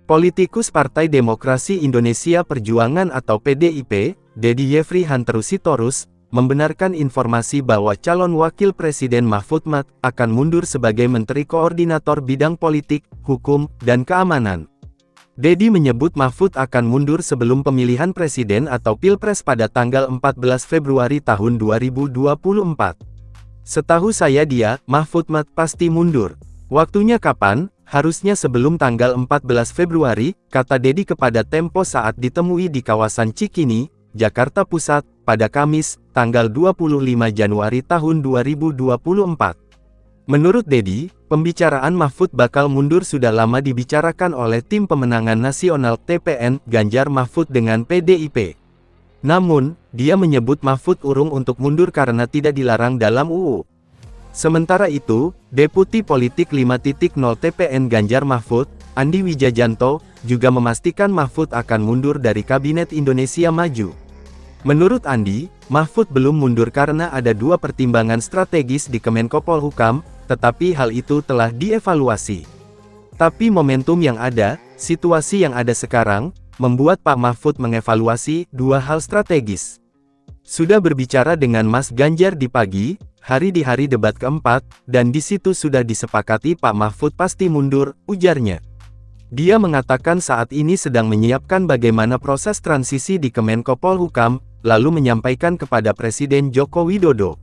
Politikus Partai Demokrasi Indonesia Perjuangan atau PDIP, Dedi Yefri Hanteru Sitorus, membenarkan informasi bahwa calon Wakil Presiden Mahfud MD akan mundur sebagai Menteri Koordinator Bidang Politik, Hukum, dan Keamanan. Dedi menyebut Mahfud akan mundur sebelum pemilihan presiden atau Pilpres pada tanggal 14 Februari tahun 2024. Setahu saya Mahfud MD pasti mundur. Waktunya kapan? Harusnya sebelum tanggal 14 Februari, kata Dedi kepada Tempo saat ditemui di kawasan Cikini, Jakarta Pusat, pada Kamis, tanggal 25 Januari tahun 2024. Menurut Dedi, pembicaraan Mahfud bakal mundur sudah lama dibicarakan oleh Tim Pemenangan Nasional TPN, Ganjar Mahfud dengan PDIP. Namun, dia menyebut Mahfud urung untuk mundur karena tidak dilarang dalam UU. Sementara itu, Deputi Politik 5.0 TPN Ganjar Mahfud, Andi Wijajanto, juga memastikan Mahfud akan mundur dari Kabinet Indonesia Maju. Menurut Andi, Mahfud belum mundur karena ada dua pertimbangan strategis di Kemenko Polhukam, tetapi hal itu telah dievaluasi. Tapi momentum yang ada, situasi yang ada sekarang, membuat Pak Mahfud mengevaluasi dua hal strategis. Sudah berbicara dengan Mas Ganjar di pagi hari di hari debat keempat, dan di situ sudah disepakati Pak Mahfud pasti mundur, ujarnya. Dia mengatakan saat ini sedang menyiapkan bagaimana proses transisi di Kemenko Polhukam, lalu menyampaikan kepada Presiden Joko Widodo.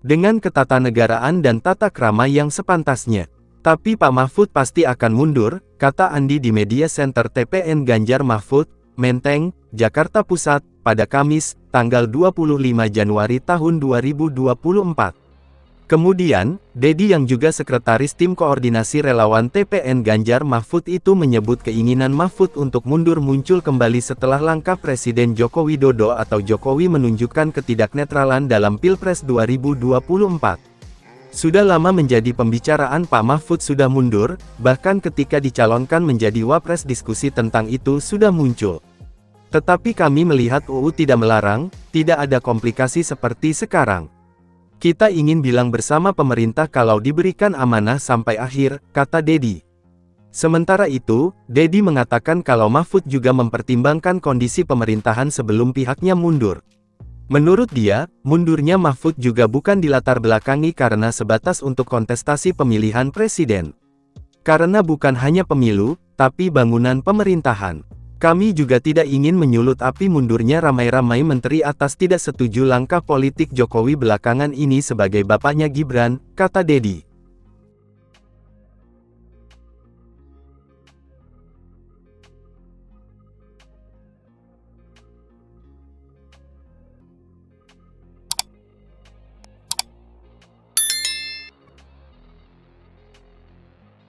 Dengan ketatanegaraan dan tata krama yang sepantasnya. Tapi Pak Mahfud pasti akan mundur, kata Andi di media center TPN Ganjar Mahfud, Menteng, Jakarta Pusat, pada Kamis, tanggal 25 Januari tahun 2024. Kemudian, Dedi yang juga sekretaris Tim Koordinasi Relawan TPN Ganjar Mahfud itu menyebut keinginan Mahfud untuk mundur muncul kembali setelah langkah Presiden Joko Widodo atau Jokowi menunjukkan ketidaknetralan dalam Pilpres 2024. Sudah lama menjadi pembicaraan Pak Mahfud sudah mundur, bahkan ketika dicalonkan menjadi Wapres diskusi tentang itu sudah muncul. Tetapi kami melihat UU tidak melarang, tidak ada komplikasi seperti sekarang. Kita ingin bilang bersama pemerintah kalau diberikan amanah sampai akhir, kata Dedi. Sementara itu, Dedi mengatakan kalau Mahfud juga mempertimbangkan kondisi pemerintahan sebelum pihaknya mundur. Menurut dia, mundurnya Mahfud juga bukan dilatar belakangi karena sebatas untuk kontestasi pemilihan presiden. Karena bukan hanya pemilu, tapi bangunan pemerintahan. Kami juga tidak ingin menyulut api mundurnya ramai-ramai menteri atas tidak setuju langkah politik Jokowi belakangan ini sebagai bapaknya Gibran, kata Dedi.